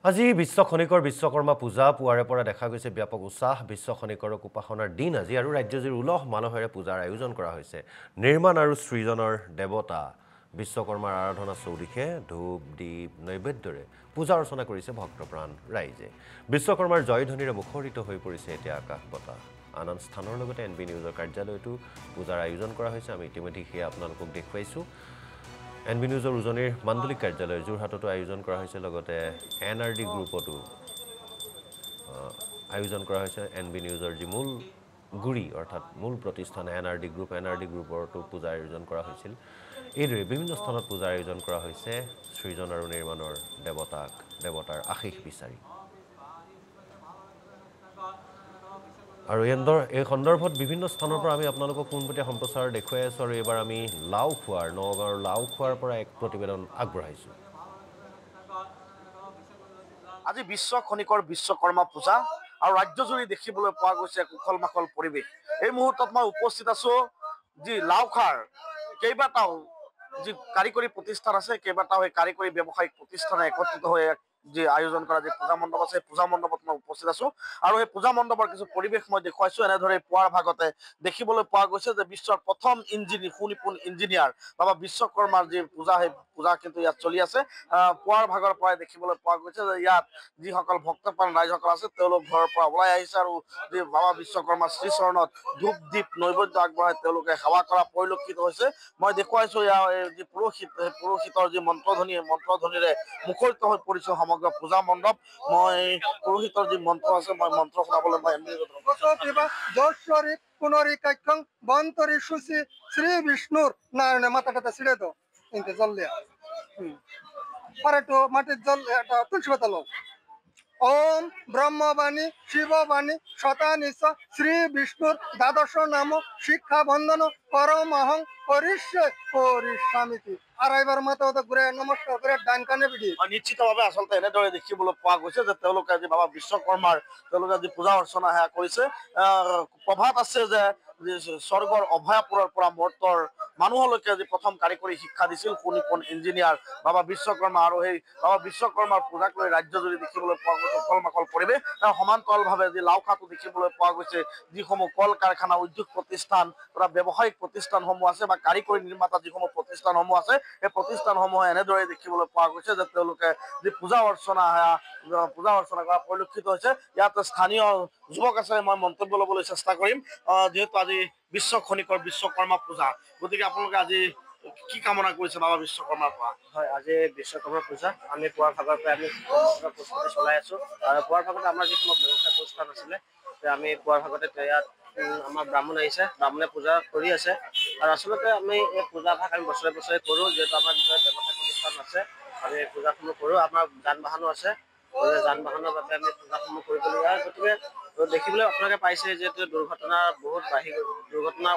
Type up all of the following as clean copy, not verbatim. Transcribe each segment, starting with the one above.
আজি বিশ্ব খনিকৰ বিশ্বকৰ্মা পূজা পুৱাৰে পৰা দেখা গৈছে ব্যাপক উৎসাহ বিশ্ব খনিকৰক উপাসনাৰ দিন আজি আৰু ৰাজ্যজুৰি উলহ মালহেৰে পূজাৰ আয়োজন কৰা হৈছে নিৰ্মাণ আৰু সৃজনৰ দেৱতা বিশ্বকৰ্মাৰ আৰাধনা চৌদিশে ধূপ দীপ নৈবেদ্যৰে পূজা অৰ্চনা কৰিছে ভক্তপ্ৰাণ ৰাইজে বিশ্বকৰ্মাৰ জয়ধ্বনিৰে মুখৰিত হৈ পৰিছে এতিয়া আকাশ বতাহ আনন্দ স্থানৰ লগতে এনবি নিউজৰ কাৰ্যালয়তো পূজাৰ আয়োজন কৰা হৈছে আমি ইতিমধ্যে সেয়া আপোনালোকক দেখুৱাইছো এনবি নিউজৰ উজনিৰ মাণ্ডলিক কাৰ্যালয় যোৰহাটতো আয়োজন কৰা হৈছে লগতে এনআৰডি গ্ৰুপতো আয়োজন কৰা হৈছে এনবি নিউজৰ যি মূল গুৰি অৰ্থাৎ মূল প্ৰতিষ্ঠান এনআৰডি গ্ৰুপৰতো পূজা আয়োজন কৰা হৈছিল এইদৰে বিভিন্ন স্থানত পূজাৰ আয়োজন কৰা হৈছে সৃজন আৰু নিৰ্মাণৰ দেৱতাৰ আশীষ বিচাৰি আৰু এই সন্দৰ্ভত বিভিন্ন স্থানৰ পৰা আমি আপোনালোকক পোনপটীয়া সম্প্ৰচাৰ দেখুৱাই আছো আৰু এবাৰ আমি নগাঁৱৰ লাওখোৱাৰ পৰা এক প্ৰতিবেদন আগবঢ়াইছো আজি বিশ্ব খনিকৰ বিশ্বকৰ্মা পূজা আৰু ৰাজ্যজুৰি দেখিবলৈ পোৱা গৈছে কুশল মাখল পৰিৱেশ এই মুহূৰ্তত মই উপস্থিত আছো যি লাওখাৰ কেইবাটাও যি কাৰিকৰী প্ৰতিষ্ঠান আছে কেইবাটাও এই কাৰিকৰী ব্যৱসায়িক প্ৰতিষ্ঠানে একত্ৰিত হৈ যি আয়োজন কৰা যে পূজা মণ্ডপ আছে পূজা মণ্ডপত মই উপস্থিত আছো আৰু এই পূজা মণ্ডপৰ কিছু পৰিৱেশ মই দেখুৱাইছো এনেদৰে পুৱাৰ ভাগতে দেখিবলৈ পোৱা গৈছে যে বিশ্বৰ প্ৰথম সুনিপুণ ইঞ্জিনিয়াৰ বাবা বিশ্বকৰ্মাৰ যি পূজা সেই পূজা কিন্তু ইয়াত চলি আছে পুৱাৰ ভাগৰ পৰাই দেখিবলৈ পোৱা গৈছে যে ইয়াত যিসকল ভক্তপ্ৰাণ ৰাইজসকল আছে তেওঁলোক ঘৰৰ পৰা ওলাই আহিছে আৰু যি বাবা বিশ্বকৰ্মাৰ শ্ৰীচৰণত ধূপ দীপ নৈবেদ্য আগবঢ়াই তেওঁলোকে সেৱা কৰা পৰিলক্ষিত হৈছে মই দেখুৱাইছো ইয়াৰ যি পুৰোহিতৰ যি মন্ত্ৰধ্বনিৰে মুখৰিত হৈ পৰিছে সমগ্ৰ পূজা মণ্ডপ মই পুৰোহিতৰ যি মন্ত্ৰ আছে মই মন্ত্ৰ শুনাবলৈ মই পুনরিকাক্ষং বন্তরি সুচি শ্রী বিষ্ণুর নারায়ণ মাথাটা ছিঁড়ে তো কিন্তু জল দেয়া আর একটু মাটির জল একটা তুলসী পাতা লো ওম ব্রহ্মবাণী শিববাণী শতানিশ শ্রী বিষ্ণুর দ্বাদশ নাম শিক্ষা বন্দন পরমহং পরিস্বামিতি আর এবার মাথা ঘুরে নমস্কার করে ডান কানে পিঠি নিশ্চিতভাৱে আচলতে এনেদৰে দেখিবলৈ পোৱা গৈছে যে তেওঁলোকে আজি বাবা বিশ্বকৰ্মাৰ তেওঁলোকে আজি পূজা অৰ্চনা সেয়া কৰিছে প্ৰভাৱ আছে যে স্বৰ্গৰ অভয়াপুৰৰ পৰা মৰ্তৰ মানুহলৈকে আজি প্ৰথম কাৰিকৰী শিক্ষা দিছিল সুনিপুণ ইঞ্জিনিয়াৰ বাবা বিশ্বকৰ্মা আৰু সেই বাবা বিশ্বকৰ্মাৰ পূজাক লৈ ৰাজ্যজুৰি দেখিবলৈ পোৱা গৈছে উখল মাখল পৰিৱেশ সমান্তৰালভাৱে যি লাওখাটো দেখিবলৈ পোৱা গৈছে যিসমূহ কল কাৰখানা উদ্যোগ প্ৰতিষ্ঠান তথা ব্যৱসায়িক প্ৰতিষ্ঠানসমূহ আছে বা কাৰিকৰী নিৰ্মাতা যিসমূহ প্ৰতিষ্ঠানসমূহ আছে এই প্ৰতিষ্ঠানসমূহে এনেদৰে দেখিবলৈ পোৱা গৈছে যে তেওঁলোকে যি পূজা অৰ্চনা কৰা পৰিলক্ষিত হৈছে ইয়াত স্থানীয় যুৱক আছে মই মন্তব্য ল'বলৈ চেষ্টা কৰিম যিহেতু আজি বিশ্ব খনিকৰ বিশ্বকৰ্মা পূজা গতিকে আপোনালোকে আজি কি কামনা কৰিছে বাবা বিশ্বকৰ্মাৰ পৰা হয় আজি বিশ্বকৰ্মা পূজা আমি পুৱাৰ ভাগৰ পৰা আমি প্ৰস্তুতি চলাই আছো আৰু পুৱাৰ ভাগত আমাৰ যিসমূহ ব্যৱসায় প্ৰতিষ্ঠান আছিলে আমি পুৱাৰ ভাগতে ইয়াত আমাৰ ব্ৰাহ্মণ আহিছে ব্ৰাহ্মণে পূজা কৰি আছে আৰু আচলতে আমি এই পূজা ভাগ আমি বছৰে বছৰে কৰোঁ যিহেতু আমাৰ নিজৰ ব্যৱসায় প্ৰতিষ্ঠান আছে আমি এই পূজাসমূহ কৰোঁ আমাৰ যান বাহনো আছে যান বাহনৰ বাবে আমি পূজাসমূহ কৰিবলগীয়া হয় গতিকে দেখিবলৈ আপোনালোকে পাইছে যিহেতু দুৰ্ঘটনা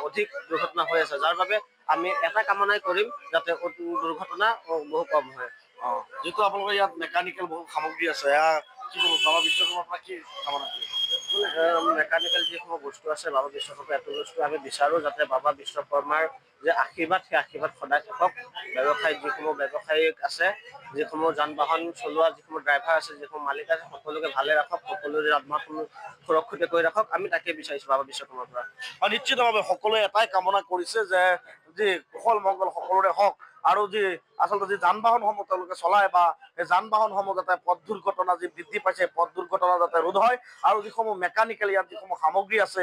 অধিক দুৰ্ঘটনা হৈ আছে যাৰ বাবে আমি এটা কামনাই কৰিম যাতে দুৰ্ঘটনা বহু কম হয় যিহেতু আপোনালোকৰ ইয়াত মেকানিকেল বহু সামগ্ৰী আছে কি ক'ব বাবা বিশ্বকৰ্মাৰ পৰা কি কামনা কৰিব মেকানিকেল যিসমূহ বস্তু আছে বাবা বিশ্বকৰ্মাৰ এইটো বস্তু আমি বিচাৰোঁ যাতে বাবা বিশ্বকৰ্মাৰ যে আশীৰ্বাদ সেই আশীৰ্বাদ সদায় থাকক ব্যৱসায়িক আছে যিসমূহ যান বাহন চলোৱা যিসমূহ ড্ৰাইভাৰ আছে যিসমূহ মালিক আছে সকলোকে ভালে ৰাখক সকলোৰে আত্মাসমূহ সুৰক্ষিত কৰি ৰাখক আমি তাকে বিচাৰিছোঁ বাবা বিশ্বকৰ্মাৰ পৰা আৰু নিশ্চিতভাৱে সকলোৱে এটাই কামনা কৰিছে যে যি কুশল মংগল সকলোৰে হওক আৰু যি আচলতে যি যান বাহনসমূহ তেওঁলোকে চলায় বা এই যান বাহনসমূহ যাতে পথ দুৰ্ঘটনা যি বৃদ্ধি পাইছে পথ দুৰ্ঘটনা যাতে ৰোধ হয় আৰু যিসমূহ মেকানিকেল ইয়াত যিসমূহ সামগ্ৰী আছে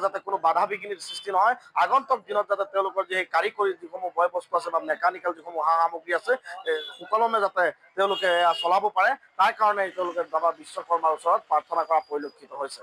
যাতে কোনো বাধা বিঘিনিৰ সৃষ্টি নহয় আগন্তুক দিনত যাতে তেওঁলোকৰ যি কাৰিকৰী যিসমূহ বয় বস্তু আছে বা মেকানিকেল যিসমূহ সা সামগ্ৰী আছে সুকলমে যাতে তেওঁলোকে চলাব পাৰে তাৰ কাৰণে তেওঁলোকে বাবা বিশ্বকৰ্মাৰ ওচৰত প্ৰাৰ্থনা কৰা পৰিলক্ষিত হৈছে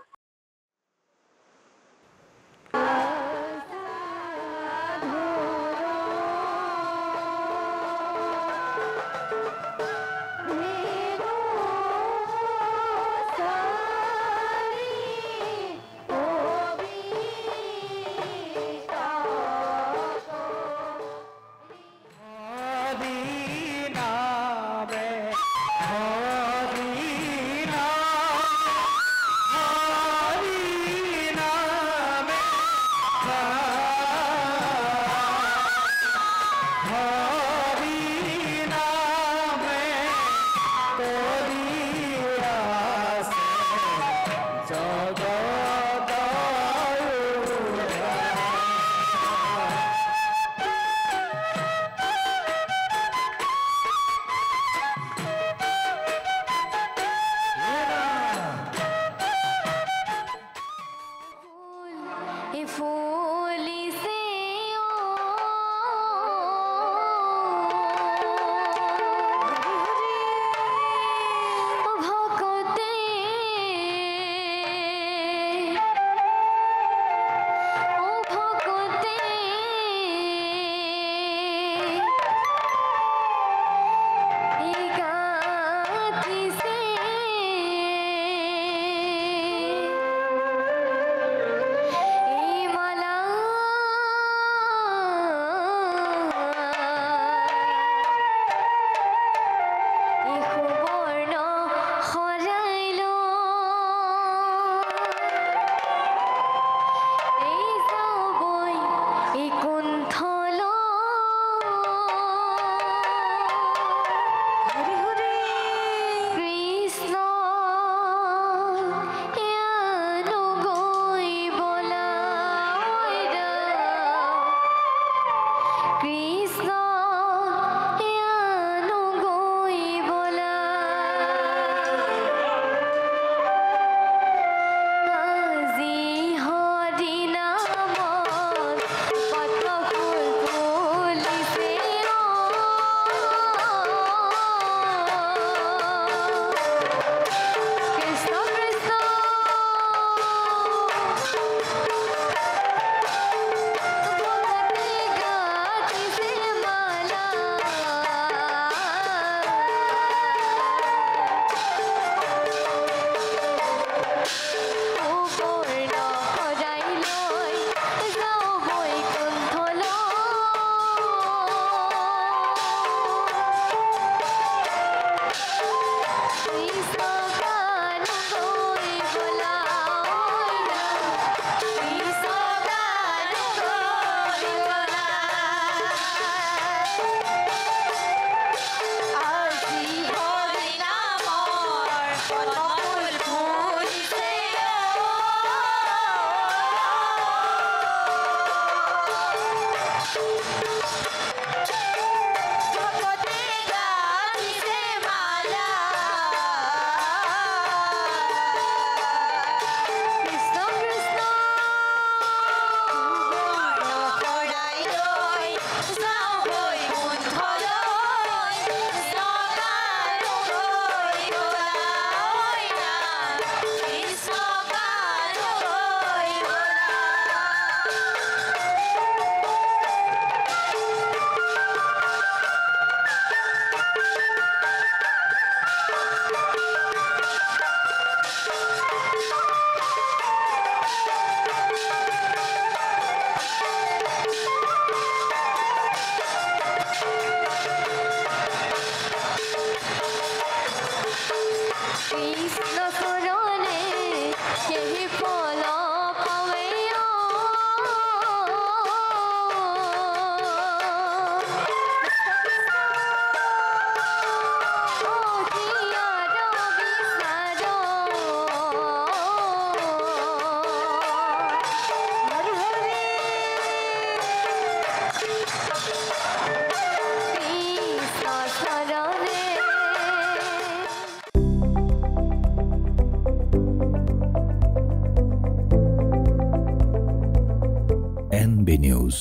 NB নিউজ,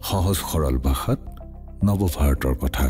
সহজ সৰল ভাষাত নৱভাৰতৰ কথা।